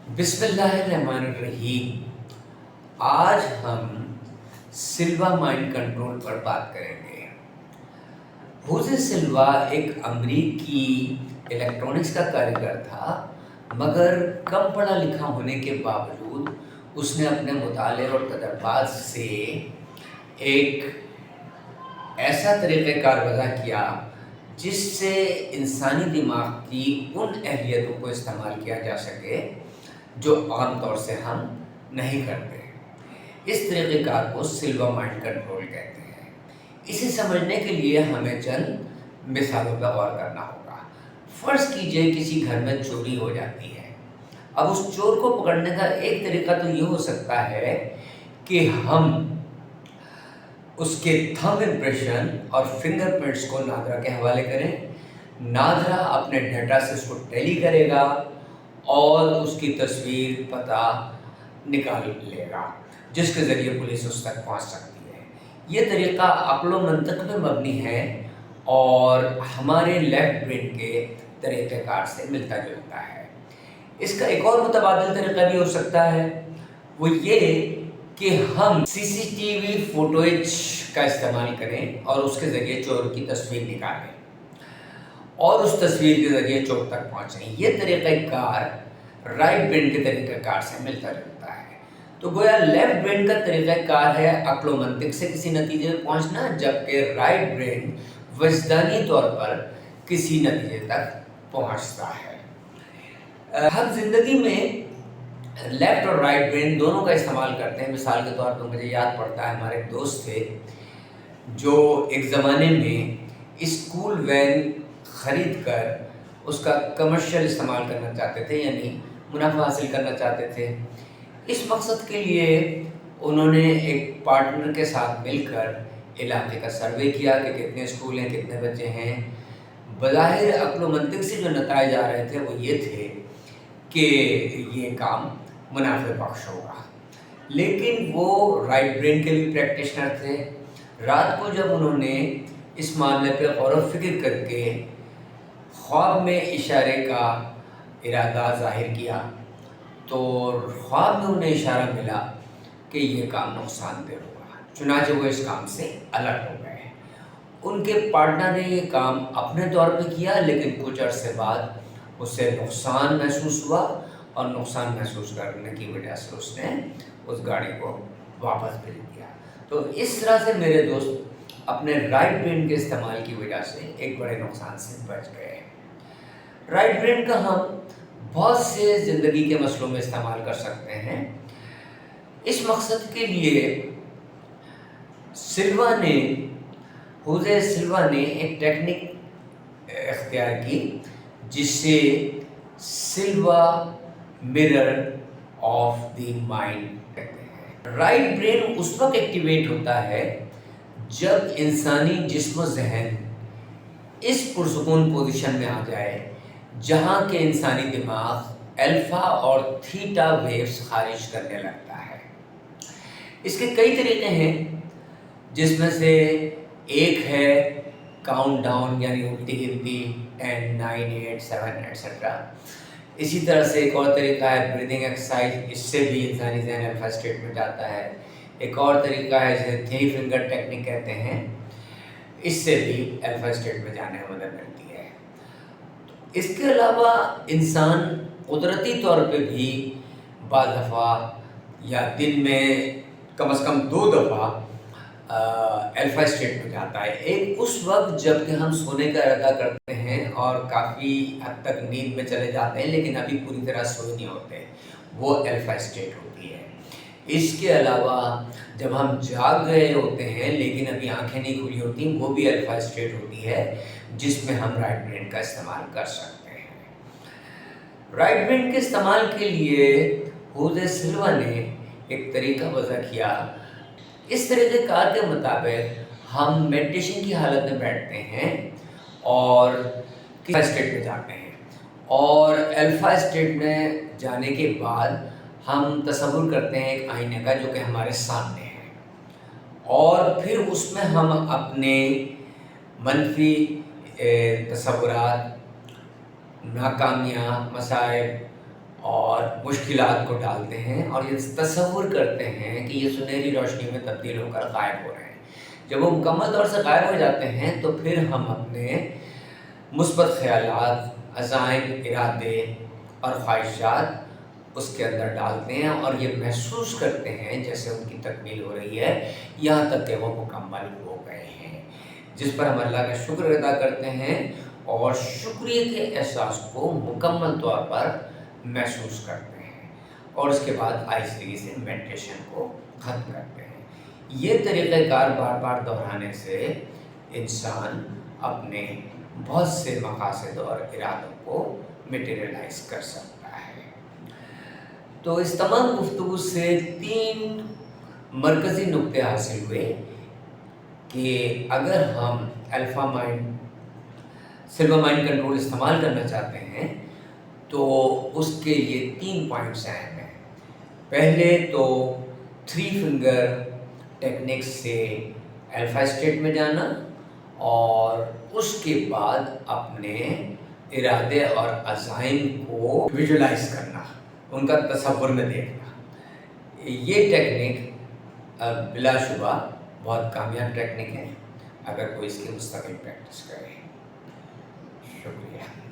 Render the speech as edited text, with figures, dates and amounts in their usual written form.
बिस्मिल्लाहिर्रहमानिर्रहीम। आज हम सिल्वा माइंड कंट्रोल पर बात करेंगे। होजे सिल्वा एक अमरीकी इलेक्ट्रॉनिक्स का कारीगर था, मगर कम पढ़ा लिखा होने के बावजूद उसने अपने मुताले और तजर्बात से एक ऐसा तरीक़ेकार वज़ा किया जिससे इंसानी दिमाग की उन अहलियतों को इस्तेमाल किया जा सके जो आम तौर से हम नहीं करते। इस तरीक़ेकार को सिल्वा माइंड कंट्रोल कहते हैं। इसे समझने के लिए हमें चंद मिसालों पर गौर करना होगा। फ़र्ज़ कीजिए किसी घर में चोरी हो जाती है। अब उस चोर को पकड़ने का एक तरीक़ा तो ये हो सकता है कि हम उसके थंब इम्प्रेशन और फिंगरप्रिंट्स को नादरा के हवाले करें। नादरा अपने डाटा से उसको टैली करेगा और उसकी तस्वीर पता निकाल लेगा, जिसके ज़रिए पुलिस उस तक पहुंच सकती है। ये तरीक़ा अक्ल व मंतक पे मबनी है और हमारे लेफ्ट ब्रेन के तरीक़ेकार से मिलता जुलता है। इसका एक और मुतबादिल तरीक़ा भी हो सकता है, वो ये कि हम सीसीटीवी फुटेज का इस्तेमाल करें और उसके ज़रिए चोर की तस्वीर निकालें और उस तस्वीर के ज़रिए चोर तक पहुँचें। ये तरीक़ेकार राइट ब्रेन के तरीक़ेकार से मिलता जुलता है। तो गोया लेफ़्ट ब्रेन का तरीक़ेकार है अक्ल व मंतिक से किसी नतीजे पर पहुँचना, जबकि राइट ब्रेन वजदानी तौर पर किसी नतीजे तक पहुँचता है। हम ज़िंदगी में लेफ़्ट और राइट ब्रेन दोनों का इस्तेमाल करते हैं। मिसाल के तौर पर मुझे याद पड़ता है, हमारे दोस्त थे जो एक ज़माने में स्कूल वैन ख़रीद कर उसका कमर्शियल इस्तेमाल करना चाहते थे, यानी मुनाफा हासिल करना चाहते थे। इस मकसद के लिए उन्होंने एक पार्टनर के साथ मिलकर इलाके का सर्वे किया कि कितने स्कूल हैं, कितने बच्चे हैं। बज़ाहिर अक्ल व मंतिक से जो नताइज आ रहे थे वो ये थे कि ये काम मुनाफे बख्श होगा, लेकिन वो राइट ब्रेन के भी प्रैक्टिशनर थे। रात को जब उन्होंने इस मामले पे गौर व फिक्र करके ख्वाब में इशारे का इरादा ज़ाहिर किया, तो ख्वाब में उन्हें इशारा मिला कि ये काम नुकसानदेह होगा। चुनांचे वो इस काम से अलर्ट हो गए। उनके पार्टनर ने ये काम अपने तौर पे किया, लेकिन कुछ अरसे बाद उसे नुकसान महसूस हुआ और नुकसान महसूस करने की वजह से उसने उस गाड़ी को वापस भेज दिया। तो इस तरह से मेरे दोस्त अपने राइट ब्रेन के इस्तेमाल की वजह से एक बड़े नुकसान से बच गए। राइट ब्रेन का हम बहुत से ज़िंदगी के मसलों में इस्तेमाल कर सकते हैं। इस मकसद के लिए होजे सिल्वा ने एक टेक्निक इख्तियार की जिसे सिल्वा मिरर ऑफ द माइंड कहते हैं। राइट ब्रेन उस वक्त एक्टिवेट होता है जब इंसानी जिस्म ज़हन इस पुरसुकून पोजीशन में आ जाए जहाँ के इंसानी दिमाग अल्फ़ा और थीटा वेव्स खारिज करने लगता है। इसके कई तरीक़े हैं, जिसमें से एक है काउंट डाउन, यानी उल्टी गिनती 10, 9, 8, 7 एट्सेट्रा। इसी तरह से एक और तरीका है ब्रीदिंग एक्सरसाइज, इससे भी इंसानी ज़हन अल्फ़ा स्टेट में जाता है। एक और तरीका है जिसे 3 फिंगर टेक्निक कहते हैं, इससे भी अल्फ़ा स्टेट में जाने में मदद मिलती है। इसके अलावा इंसान कुदरती तौर पे भी बाज़ दफ़ा या दिन में कम से कम 2 दफ़ा अल्फ़ा स्टेट में जाता है। एक उस वक्त जब कि हम सोने का इरादा करते हैं और काफ़ी हद तक नींद में चले जाते हैं, लेकिन अभी पूरी तरह सोए नहीं होते, वो अल्फ़ा स्टेट होती है। इसके अलावा जब हम जाग गए होते हैं लेकिन अभी आंखें नहीं खुली होती, वो भी अल्फ़ा स्टेट होती है, जिसमें हम राइट ब्रेन का इस्तेमाल कर सकते हैं। राइट ब्रेन के इस्तेमाल के लिए होजे सिल्वा ने एक तरीका वज़ा किया। इस तरीक़ेकार के मुताबिक हम मेडिटेशन की हालत में बैठते हैं और अल्फ़ा स्टेट में जाते हैं, और अल्फ़ा स्टेट में जाने के बाद हम तसव्वुर करते हैं एक आईने का जो कि हमारे सामने है, और फिर उसमें हम अपने मनफी तसव्वुरात, नाकामियाँ, मसाइब اور مشکلات کو ڈالتے ہیں اور یہ تصور کرتے ہیں کہ یہ سنہری روشنی میں تبدیل ہو کر غائب ہو رہے ہیں۔ جب وہ مکمل طور سے غائب ہو جاتے ہیں تو پھر ہم اپنے مثبت خیالات، عزائم، ارادے اور خواہشات اس کے اندر ڈالتے ہیں اور یہ محسوس کرتے ہیں جیسے ان کی تکمیل ہو رہی ہے، یہاں تک کہ وہ مکمل ہو گئے ہیں، جس پر ہم اللہ کا شکر ادا کرتے ہیں اور شکریہ کے احساس کو مکمل طور پر محسوس کرتے ہیں اور اس کے بعد آہستگی سے میڈیٹیشن کو ختم کرتے ہیں۔ یہ طریقہ کار بار بار دہرانے سے انسان اپنے بہت سے مقاصد اور ارادوں کو میٹیریلائز کر سکتا ہے۔ تو اس تمام گفتگو سے 3 مرکزی نقطے حاصل ہوئے کہ اگر ہم سلوا مائنڈ کنٹرول استعمال کرنا چاہتے ہیں تو اس کے لیے 3 پوائنٹس اہم ہیں۔ پہلے تو 3 فنگر ٹیکنیک سے الفا اسٹیٹ میں جانا اور اس کے بعد اپنے ارادے اور عزائم کو ویژولائز کرنا، ان کا تصور میں دیکھنا۔ یہ ٹیکنیک بلا شبہ بہت کامیاب ٹیکنیک ہے اگر کوئی اس کی مستقل پریکٹس کرے۔ شکریہ۔